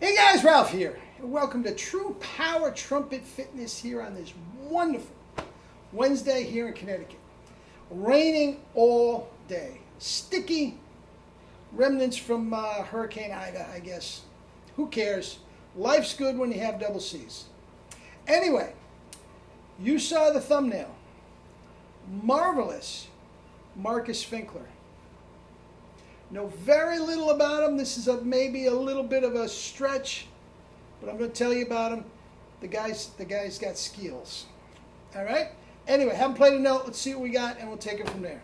Hey guys, Ralph here, and welcome to True Power Trumpet Fitness here on this wonderful Wednesday here in Connecticut. Raining all day. Sticky remnants from Hurricane Ida, I guess. Who cares? Life's good when you have double C's. Anyway, you saw the thumbnail. Marvelous MARKUS Finkler. Know very little about him. This is maybe a little bit of a stretch, but I'm going to tell you about him. The guy's got skills. All right? Anyway, haven't played a note. Let's see what we got, and we'll take it from there.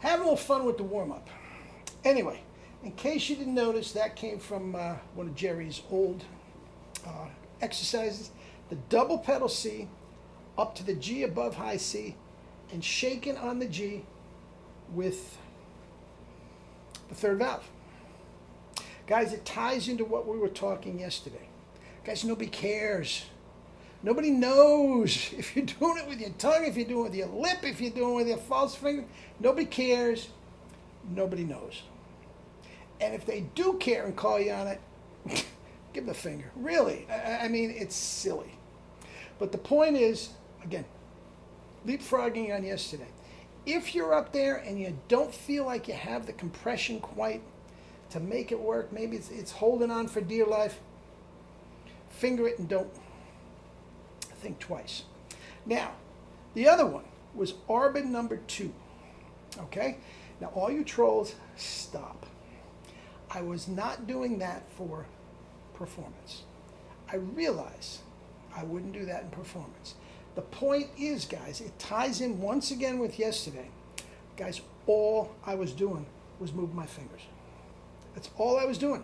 Have a little fun with the warm-up. Anyway, in case you didn't notice, that came from one of Jerry's old exercises. The double pedal C up to the G above high C and shaking on the G with the third valve. Guys, it ties into what we were talking yesterday. Guys, nobody cares. Nobody knows if you're doing it with your tongue, if you're doing it with your lip, if you're doing it with your false finger. Nobody cares. Nobody knows. And if they do care and call you on it, give them the finger. Really. I mean, it's silly. But the point is, again, leapfrogging on yesterday. If you're up there and you don't feel like you have the compression quite to make it work, maybe it's holding on for dear life, finger it and don't think twice. Now, the other one was Arbin number 2. Okay? Now, all you trolls, stop. I was not doing that for performance. I realize I wouldn't do that in performance. The point is, guys, it ties in once again with yesterday. Guys, all I was doing was move my fingers. That's all I was doing.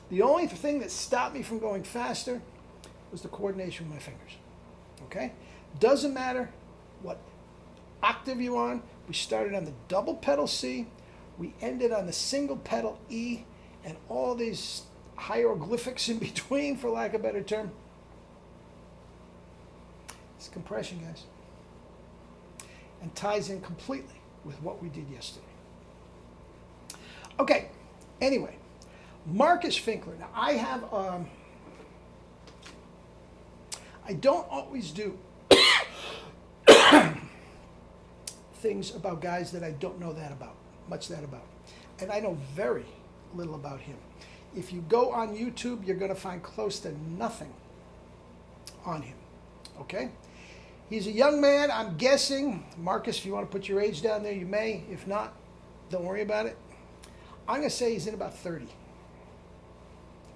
The only thing that stopped me from going faster was the coordination with my fingers. Okay? Doesn't matter what octave you're on. We started on the double pedal C. We ended on the single pedal E, and all these hieroglyphics in between, for lack of a better term. It's compression, guys. And ties in completely with what we did yesterday. Okay, anyway. MARKUS Finkler. Now, I have, I don't always do things about guys that I don't know much about. And I know very little about him. If you go on YouTube, you're going to find close to nothing on him. Okay? He's a young man, I'm guessing. MARKUS, if you want to put your age down there, you may. If not, don't worry about it. I'm going to say he's in about 30.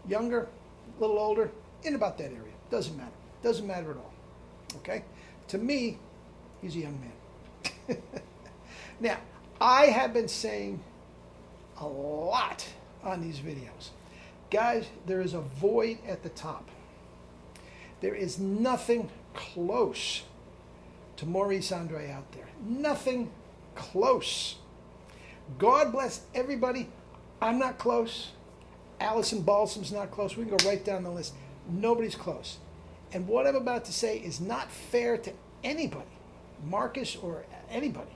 Younger, a little older, in about that area. Doesn't matter. Doesn't matter at all. Okay? To me, he's a young man. Now, I have been saying a lot on these videos. Guys, there is a void at the top. There is nothing close to Maurice Andre out there. Nothing close. God bless everybody. I'm not close. Allison Balsam's not close. We can go right down the list. Nobody's close. And what I'm about to say is not fair to anybody, MARKUS or anybody.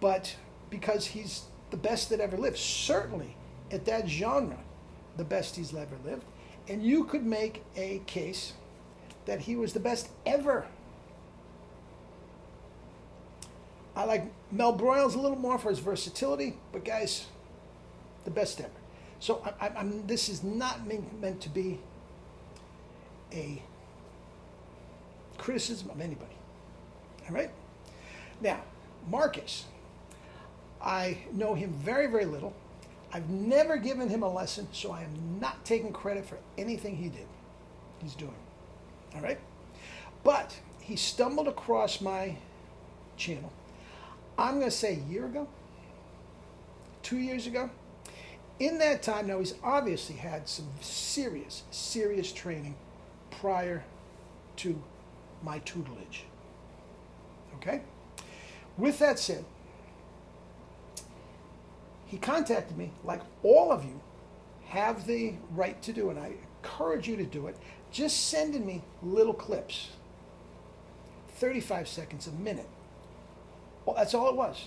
But because he's the best that ever lived, certainly at that genre, the best he's ever lived. And you could make a case that he was the best ever. I like Mel Broyles a little more for his versatility, but guys, the best ever. So this is not meant to be a criticism of anybody. All right? Now, Marcus, I know him very, very little. I've never given him a lesson, so I am not taking credit for anything he's doing. All right? But he stumbled across my channel, I'm going to say a year ago, 2 years ago. In that time, now he's obviously had some serious, serious training prior to my tutelage. Okay? With that said, he contacted me, like all of you have the right to do, and I encourage you to do it, just sending me little clips, 35 seconds, a minute. Well, that's all it was.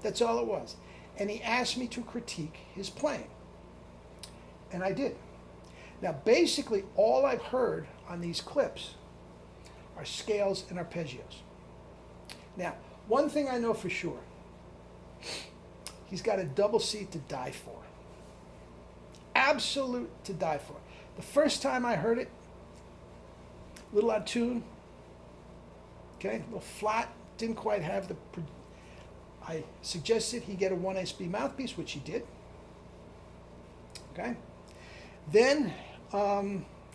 That's all it was. And he asked me to critique his playing. And I did. Now, basically, all I've heard on these clips are scales and arpeggios. Now, one thing I know for sure, he's got a double C to die for. Absolute to die for. The first time I heard it, a little out of tune, okay, a little flat, didn't quite have the... I suggested he get a 1SB mouthpiece, which he did. Okay? Then,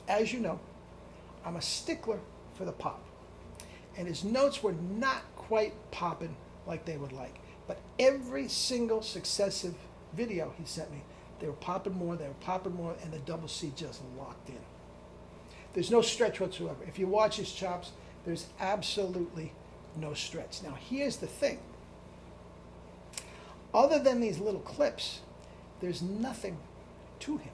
as you know, I'm a stickler for the pop. And his notes were not quite popping like they would like. But every single successive video he sent me, they were popping more, and the double C just locked in. There's no stretch whatsoever. If you watch his chops, there's absolutely no stretch. Now, here's the thing. Other than these little clips, there's nothing to him.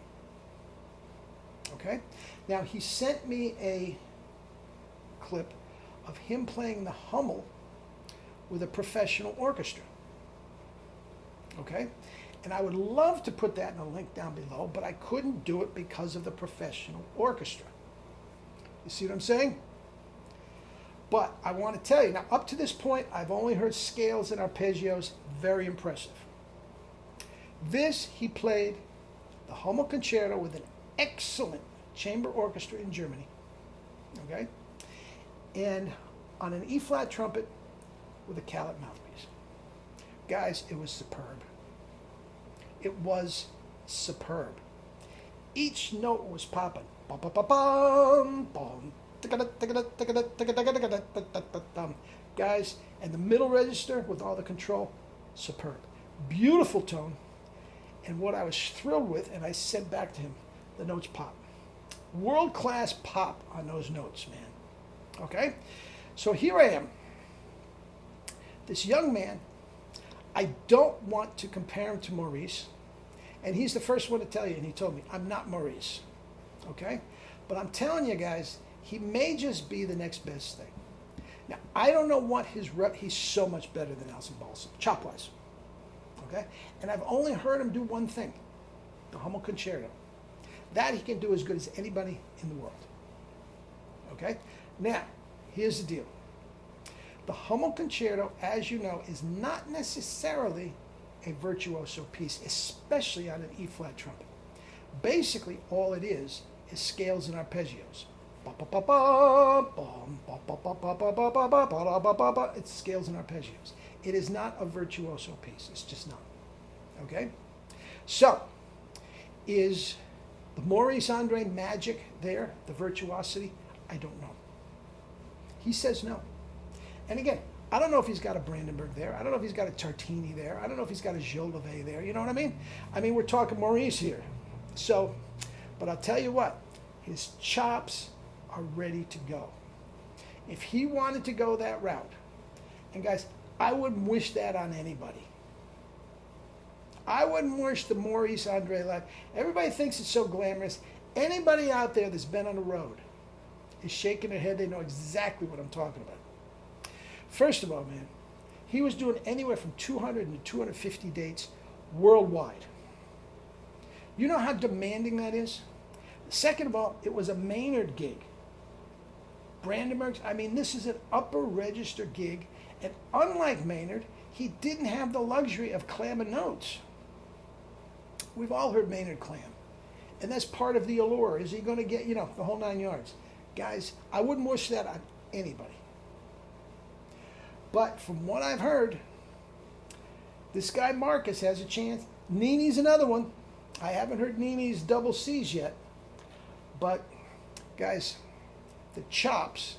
Okay? Now, he sent me a clip of him playing the Hummel with a professional orchestra. Okay? And I would love to put that in a link down below, but I couldn't do it because of the professional orchestra. You see what I'm saying? But I want to tell you, now up to this point, I've only heard scales and arpeggios, very impressive. This, he played the Hummel Concerto with an excellent chamber orchestra in Germany, okay? And on an E-flat trumpet with a Calet mouthpiece. Guys, it was superb. It was superb. Each note was popping. Bum, bum, bum, bum, bum. Guys, and the middle register with all the control, superb. Beautiful tone. And what I was thrilled with, and I said back to him, the notes pop. World-class pop on those notes, man. Okay? So here I am. This young man, I don't want to compare him to Maurice. And he's the first one to tell you, and he told me, I'm not Maurice. Okay? But I'm telling you guys, he may just be the next best thing. Now, I don't know what his rep... He's so much better than Nelson Balsam, chop-wise. Okay? And I've only heard him do one thing, the Hummel Concerto. That he can do as good as anybody in the world. Okay? Now, here's the deal. The Hummel Concerto, as you know, is not necessarily a virtuoso piece, especially on an E-flat trumpet. Basically, all it is scales and arpeggios. It's scales and arpeggios. It is not a virtuoso piece. It's just not. Okay? So, is the Maurice Andre magic there, the virtuosity? I don't know. He says no. And again, I don't know if he's got a Brandenburg there. I don't know if he's got a Tartini there. I don't know if he's got a Gilles Levé there. You know what I mean? I mean, we're talking Maurice here. So, but I'll tell you what, his chops are ready to go. If he wanted to go that route, and guys, I wouldn't wish that on anybody. I wouldn't wish the Maurice Andre life. Everybody thinks it's so glamorous. Anybody out there that's been on the road is shaking their head. They know exactly what I'm talking about. First of all, man, he was doing anywhere from 200 to 250 dates worldwide. You know how demanding that is? Second of all, it was a Maynard gig. Brandenburg's, I mean, this is an upper register gig, and unlike Maynard, he didn't have the luxury of clamming notes. We've all heard Maynard clam. And that's part of the allure. Is he going to get, the whole 9 yards? Guys, I wouldn't wish that on anybody. But from what I've heard, this guy Marcus has a chance. Nini's another one. I haven't heard Nini's double C's yet. But, guys, the chops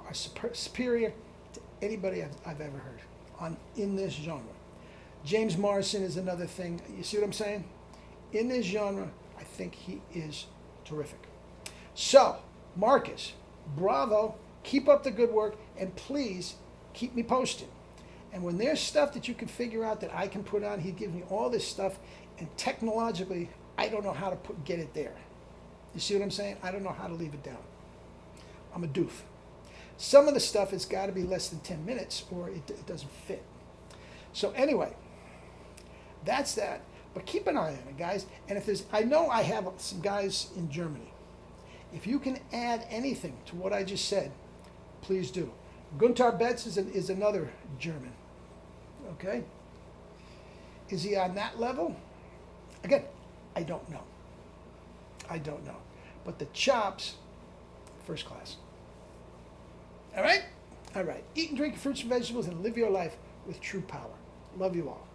are superior to anybody I've ever heard in this genre. James Morrison is another thing. You see what I'm saying? In this genre, I think he is terrific. So, Marcus, bravo. Keep up the good work, and please keep me posted. And when there's stuff that you can figure out that I can put on, he gives me all this stuff, and technologically, I don't know how to get it there. You see what I'm saying? I don't know how to leave it down. I'm a doof. Some of the stuff has got to be less than 10 minutes, or it doesn't fit. So anyway, that's that. But keep an eye on it, guys. And if I know I have some guys in Germany. If you can add anything to what I just said, please do. Gunther Betz is another German. Okay? Is he on that level? Again, I don't know. I don't know. But the chops, first class. All right? All right. Eat and drink fruits and vegetables and live your life with true power. Love you all.